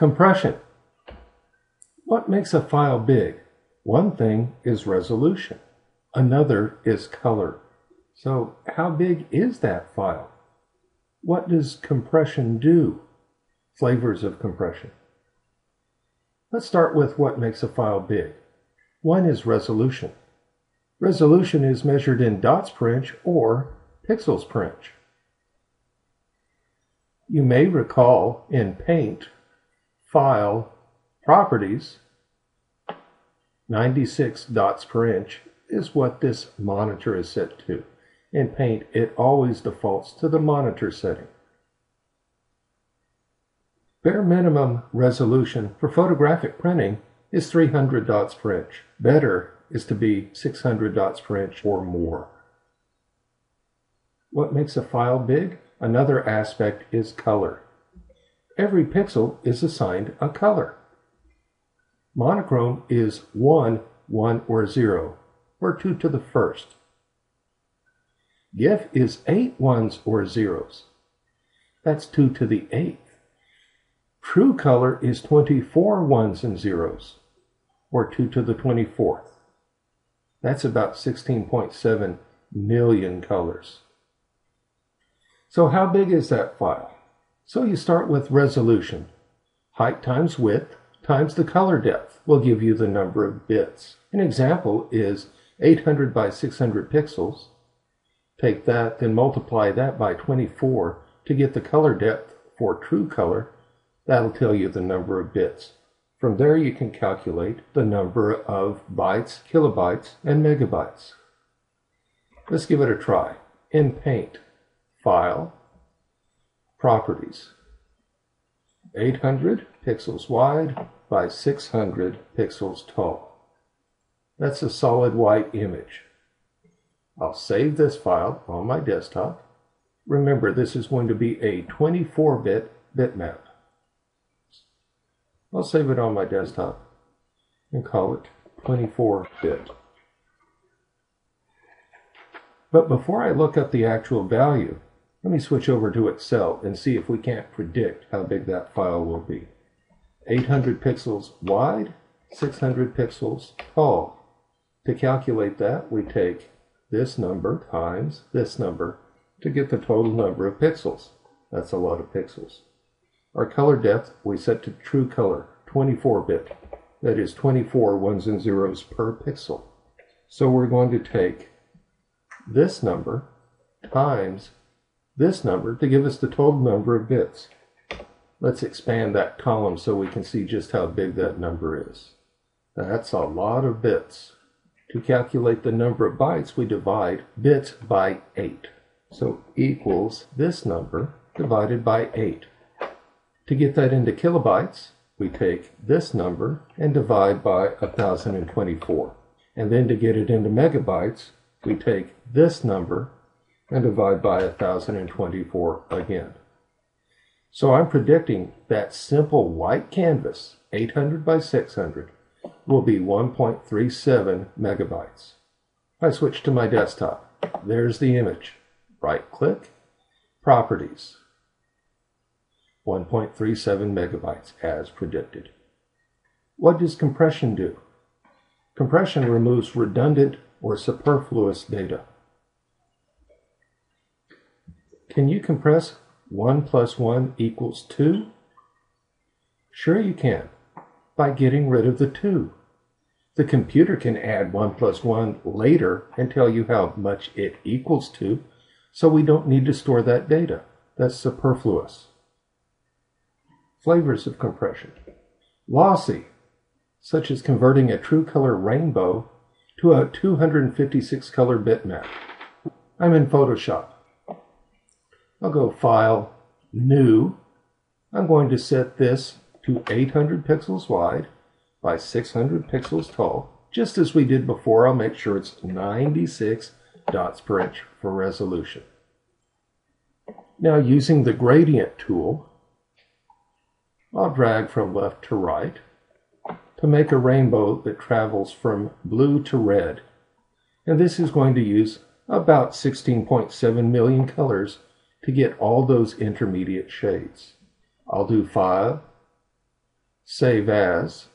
Compression. What makes a file big? One thing is resolution. Another is color. So how big is that file? What does compression do? Flavors of compression. Let's start with what makes a file big. One is resolution. Resolution is measured in dots per inch or pixels per inch. You may recall in Paint, File, Properties, 96 dots per inch is what this monitor is set to. In Paint, it always defaults to the monitor setting. Bare minimum resolution for photographic printing is 300 dots per inch. Better is to be 600 dots per inch or more. What makes a file big? Another aspect is color. Every pixel is assigned a color. Monochrome is 1, 1, or 0, or 2 to the first. GIF is 8 ones or zeros. That's 2 to the 8th. True color is 24 ones and zeros, or 2 to the 24th. That's about 16.7 million colors. So how big is that file? So you start with resolution. Height times width times the color depth will give you the number of bits. An example is 800 by 600 pixels. Take that, then multiply that by 24 to get the color depth for true color. That'll tell you the number of bits. From there you can calculate the number of bytes, kilobytes, and megabytes. Let's give it a try. In Paint, File, Properties. 800 pixels wide by 600 pixels tall. That's a solid white image. I'll save this file on my desktop. Remember, this is going to be a 24-bit bitmap. I'll save it on my desktop and call it 24-bit. But before I look up the actual value, let me switch over to Excel and see if we can't predict how big that file will be. 800 pixels wide, 600 pixels tall. To calculate that, we take this number times this number to get the total number of pixels. That's a lot of pixels. Our color depth we set to true color, 24-bit. That is 24 ones and zeros per pixel. So we're going to take this number times this number to give us the total number of bits. Let's expand that column so we can see just how big that number is. That's a lot of bits. To calculate the number of bytes, we divide bits by 8. So equals this number divided by 8. To get that into kilobytes, we take this number and divide by 1024. And then to get it into megabytes, we take this number and divide by 1024 again. So I'm predicting that simple white canvas, 800 by 600, will be 1.37 megabytes. I switch to my desktop. There's the image. Right-click, Properties. 1.37 megabytes as predicted. What does compression do? Compression removes redundant or superfluous data. Can you compress 1 plus 1 equals 2? Sure you can, by getting rid of the 2. The computer can add 1 plus 1 later and tell you how much it equals to, so we don't need to store that data. That's superfluous. Flavors of compression. Lossy, such as converting a true color rainbow to a 256 color bitmap. I'm in Photoshop. I'll go File, New. I'm going to set this to 800 pixels wide by 600 pixels tall. Just as we did before, I'll make sure it's 96 dots per inch for resolution. Now, using the gradient tool, I'll drag from left to right to make a rainbow that travels from blue to red. And this is going to use about 16.7 million colors to get all those intermediate shades. I'll do File, save as.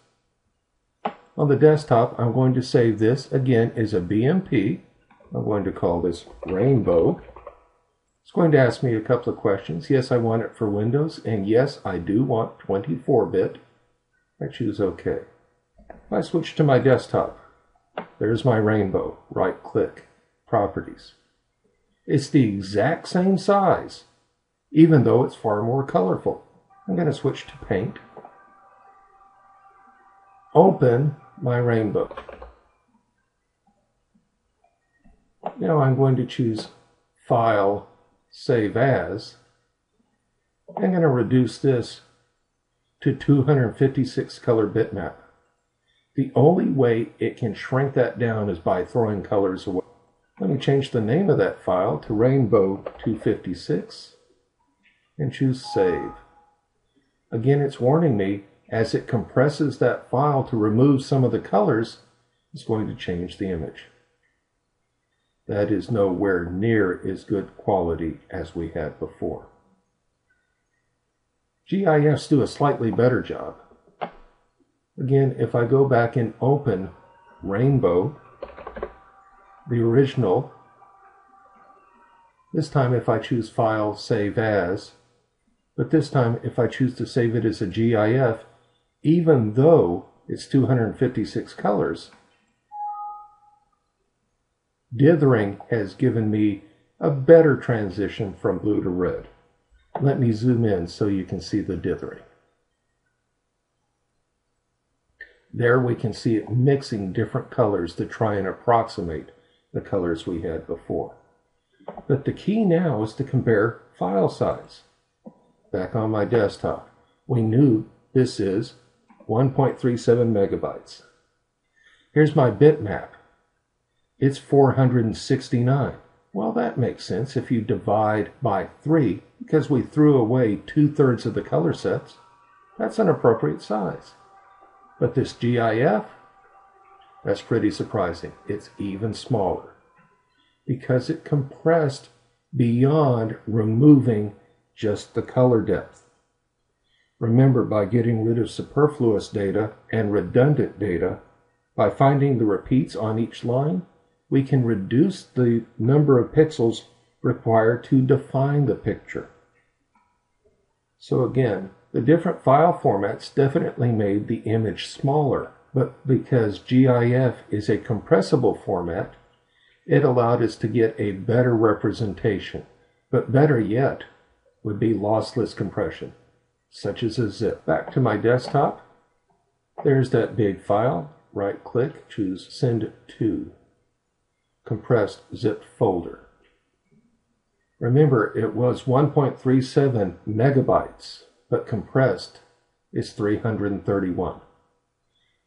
On the desktop, I'm going to save this again as a BMP. I'm going to call this Rainbow. It's going to ask me a couple of questions. Yes, I want it for Windows, and yes, I do want 24-bit. I choose OK. If I switch to my desktop, there's my Rainbow. Right-click, Properties. It's the exact same size, even though it's far more colorful. I'm going to switch to Paint. Open my Rainbow. Now I'm going to choose File, Save As. I'm going to reduce this to 256 color bitmap. The only way it can shrink that down is by throwing colors away. Let me change the name of that file to Rainbow 256 and choose Save. Again, it's warning me as it compresses that file to remove some of the colors, it's going to change the image. That is nowhere near as good quality as we had before. GIFs do a slightly better job. Again, if I go back and open Rainbow, the original, this time if I choose File, Save As, but this time if I choose to save it as a GIF, even though it's 256 colors, dithering has given me a better transition from blue to red. Let me zoom in so you can see the dithering. There we can see it mixing different colors to try and approximate the colors we had before. But the key now is to compare file size. Back on my desktop, we knew this is 1.37 megabytes. Here's my bitmap. It's 469. Well, that makes sense if you divide by 3, because we threw away 2/3 of the color sets. That's an appropriate size. But this GIF, that's pretty surprising. It's even smaller because it compressed beyond removing just the color depth. Remember, by getting rid of superfluous data and redundant data, by finding the repeats on each line, we can reduce the number of pixels required to define the picture. So again, the different file formats definitely made the image smaller, but because GIF is a compressible format, it allowed us to get a better representation. But better yet would be lossless compression, such as a zip. Back to my desktop, there's that big file. Right-click, choose Send To. Compressed zip folder. Remember, it was 1.37 megabytes, but compressed is 331.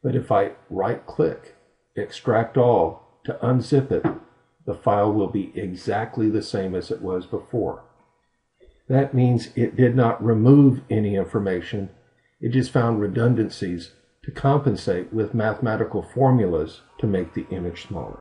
But if I right-click, extract all to unzip it, the file will be exactly the same as it was before. That means it did not remove any information. It just found redundancies to compensate with mathematical formulas to make the image smaller.